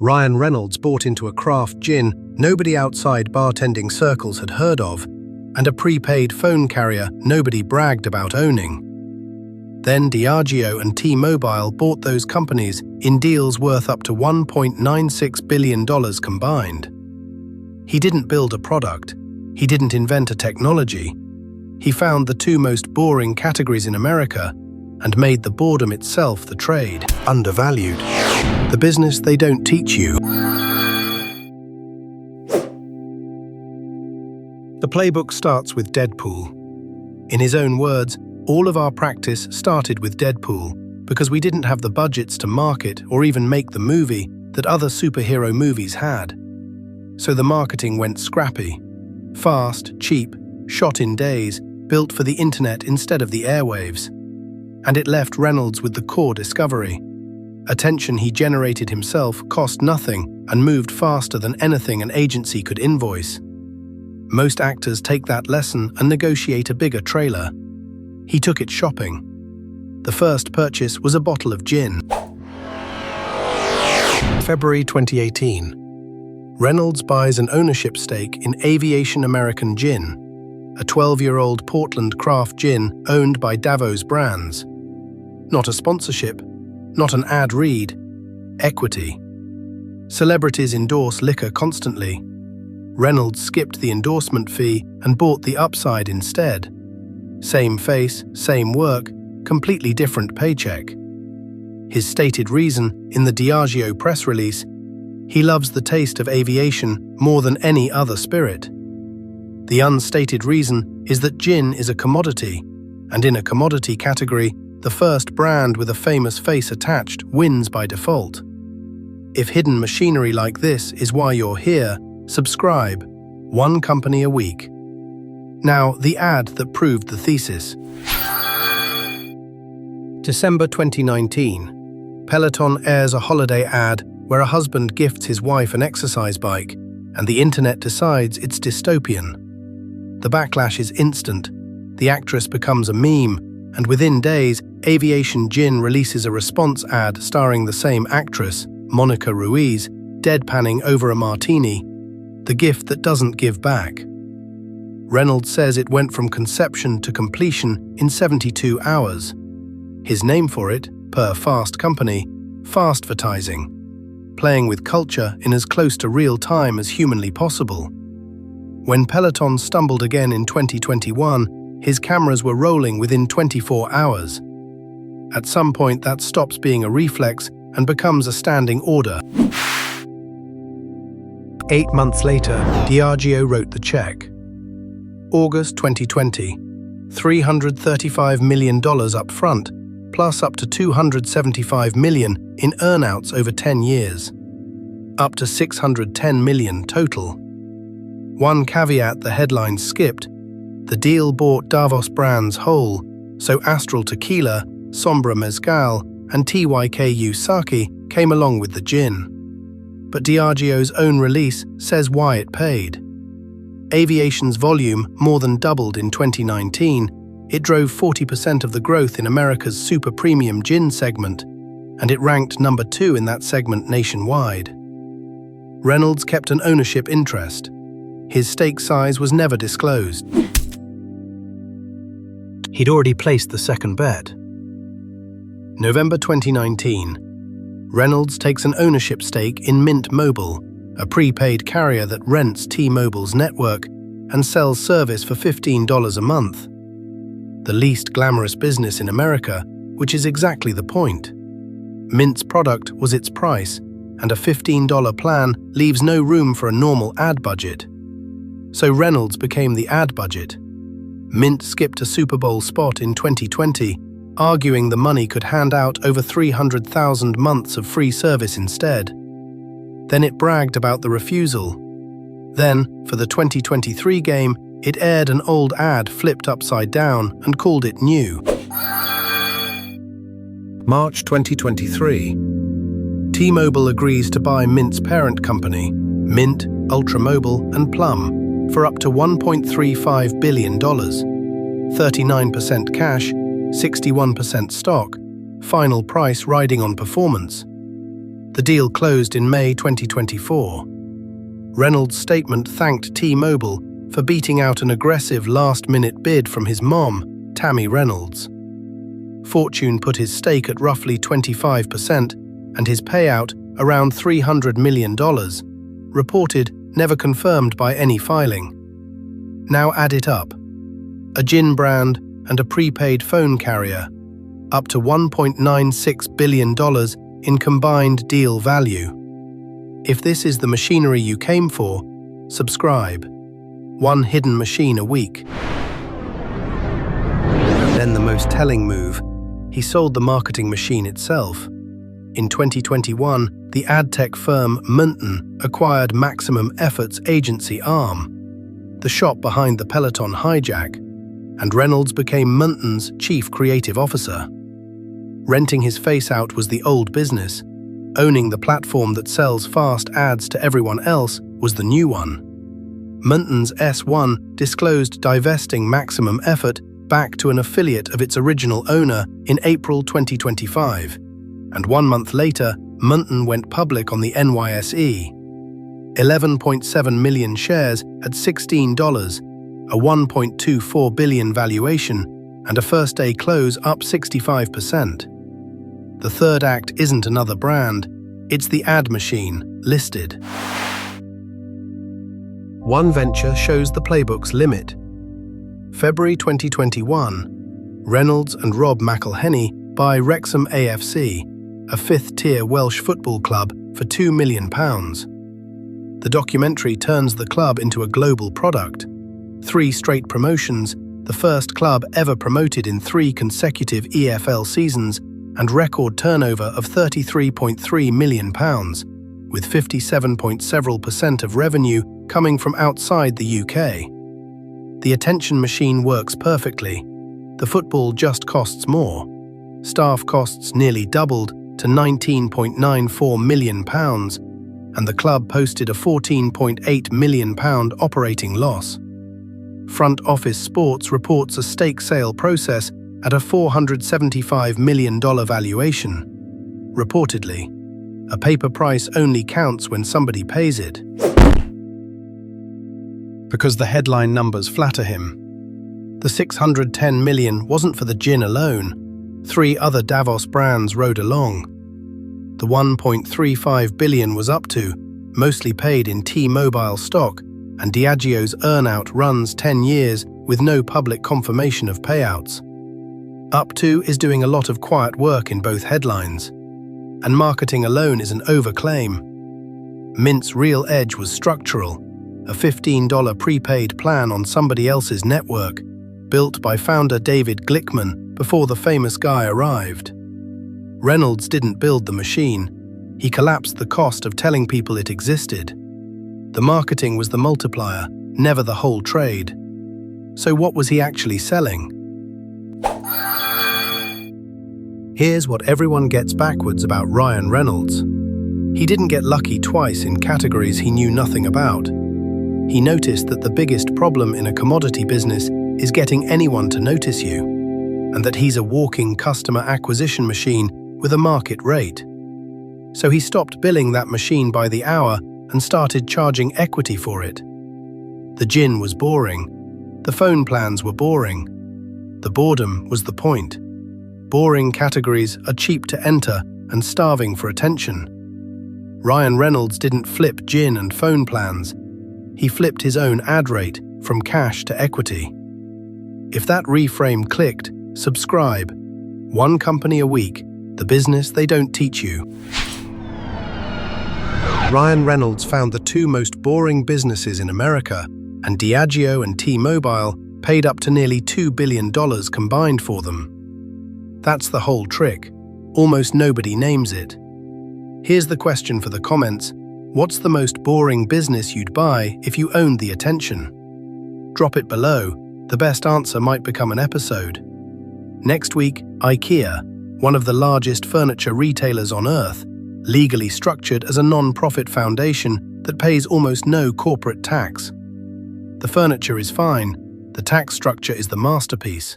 Ryan Reynolds bought into a craft gin nobody outside bartending circles had heard of, and a prepaid phone carrier nobody bragged about owning. Then Diageo and T-Mobile bought those companies in deals worth up to $1.96 billion combined. He didn't build a product. He didn't invent a technology. He found the two most boring categories in America and made the boredom itself the trade. Undervalued. The business they don't teach you. The playbook starts with Deadpool. In his own words, all of our practice started with Deadpool because we didn't have the budgets to market or even make the movie that other superhero movies had. So the marketing went scrappy. Fast, cheap, shot in days, built for the internet instead of the airwaves. And it left Reynolds with the core discovery. Attention he generated himself cost nothing and moved faster than anything an agency could invoice. Most actors take that lesson and negotiate a bigger trailer. He took it shopping. The first purchase was a bottle of gin. February 2018. Reynolds buys an ownership stake in Aviation Gin, a 12-year-old Portland craft gin owned by Davos Brands. Not a sponsorship, not an ad read, equity. Celebrities endorse liquor constantly. Reynolds skipped the endorsement fee and bought the upside instead. Same face, same work, completely different paycheck. His stated reason in the Diageo press release: he loves the taste of aviation more than any other spirit. The unstated reason is that gin is a commodity, and in a commodity category, the first brand with a famous face attached wins by default. If hidden machinery like this is why you're here, subscribe. One company a week. Now, the ad that proved the thesis. December 2019. Peloton airs a holiday ad where a husband gifts his wife an exercise bike, and the internet decides it's dystopian. The backlash is instant. The actress becomes a meme, and within days, Aviation Gin releases a response ad starring the same actress, Monica Ruiz, deadpanning over a martini, the gift that doesn't give back. Reynolds says it went from conception to completion in 72 hours. His name for it, per Fast Company, fastvertising, playing with culture in as close to real time as humanly possible. When Peloton stumbled again in 2021, his cameras were rolling within 24 hours. At some point, that stops being a reflex and becomes a standing order. 8 months later, Diageo wrote the check. August 2020, $335 million up front, plus up to $275 million in earnouts over 10 years. Up to $610 million total. One caveat the headline skipped: the deal bought Davos Brands whole, so Astral Tequila, Sombra Mezcal, and Diageo CIK came along with the gin. But Diageo's own release says why it paid. Aviation's volume more than doubled in 2019. It drove 40% of the growth in America's super premium gin segment, and it ranked number 2 in that segment nationwide. Reynolds kept an ownership interest. His stake size was never disclosed. He'd already placed the second bet. November 2019. Reynolds takes an ownership stake in Mint Mobile, a prepaid carrier that rents T-Mobile's network and sells service for $15 a month. The least glamorous business in America, which is exactly the point. Mint's product was its price, and a $15 plan leaves no room for a normal ad budget. So Reynolds became the ad budget. Mint skipped a Super Bowl spot in 2020, arguing the money could hand out over 300,000 months of free service instead. Then it bragged about the refusal. Then, for the 2023 game, it aired an old ad flipped upside down and called it new. March 2023. T-Mobile agrees to buy Mint's parent company, Mint, Ultramobile, and Plum, for up to $1.35 billion. 39% cash, 61% stock, final price riding on performance. The The deal closed in May 2024. Reynolds' statement thanked T-Mobile for beating out an aggressive last-minute bid from his mom, Tammy Reynolds. Fortune put his stake at roughly 25% and his payout around $300 million, reported, never confirmed by any filing. Now add it up. A gin brand and a prepaid phone carrier, up to $1.96 billion in combined deal value. If this is the machinery you came for, subscribe. One hidden machine a week. Then the most telling move, he sold the marketing machine itself. In 2021, the ad tech firm Munton acquired Maximum Effort's agency arm, the shop behind the Peloton hijack, and Reynolds became Munton's chief creative officer. Renting his face out was the old business. Owning the platform that sells fast ads to everyone else was the new one. Munton's S1 disclosed divesting Maximum Effort back to an affiliate of its original owner in April 2025, and 1 month later, Munton went public on the NYSE. 11.7 million shares at $16, a $1.24 billion valuation, and a first-day close up 65%. The third act isn't another brand, it's the ad machine, listed. One venture shows the playbook's limit. February 2021, Reynolds and Rob McElhenney buy Wrexham AFC, a fifth-tier Welsh football club, for £2 million. The documentary turns the club into a global product. 3 straight promotions, the first club ever promoted in 3 consecutive EFL seasons, and record turnover of £33.3 million, with 57.several% of revenue coming from outside the UK. The attention machine works perfectly. The football just costs more. Staff costs nearly doubled to £19.94 million, and the club posted a £14.8 million operating loss. Front Office Sports reports a stake sale process at a $475 million valuation. Reportedly, a paper price only counts when somebody pays it. Because the headline numbers flatter him. The $610 million wasn't for the gin alone. 3 other Davos brands rode along. The $1.35 billion was up to, mostly paid in T-Mobile stock, and Diageo's earnout runs 10 years with no public confirmation of payouts. Up to is doing a lot of quiet work in both headlines, and marketing alone is an overclaim. Mint's real edge was structural, a $15 prepaid plan on somebody else's network, built by founder David Glickman before the famous guy arrived. Reynolds didn't build the machine, he collapsed the cost of telling people it existed. The marketing was the multiplier, never the whole trade. So what was he actually selling? Here's what everyone gets backwards about Ryan Reynolds. He didn't get lucky twice in categories he knew nothing about. He noticed that the biggest problem in a commodity business is getting anyone to notice you, and that he's a walking customer acquisition machine with a market rate. So he stopped billing that machine by the hour and started charging equity for it. The gin was boring. The phone plans were boring. The boredom was the point. Boring categories are cheap to enter and starving for attention. Ryan Reynolds didn't flip gin and phone plans. He flipped his own ad rate from cash to equity. If that reframe clicked, subscribe. One company a week, the business they don't teach you. Ryan Reynolds found the 2 most boring businesses in America, and Diageo and T-Mobile paid up to nearly $2 billion combined for them. That's the whole trick. Almost nobody names it. Here's the question for the comments. What's the most boring business you'd buy if you owned the attention? Drop it below. The best answer might become an episode. Next week, IKEA, one of the largest furniture retailers on Earth, legally structured as a non-profit foundation that pays almost no corporate tax. The furniture is fine, the tax structure is the masterpiece.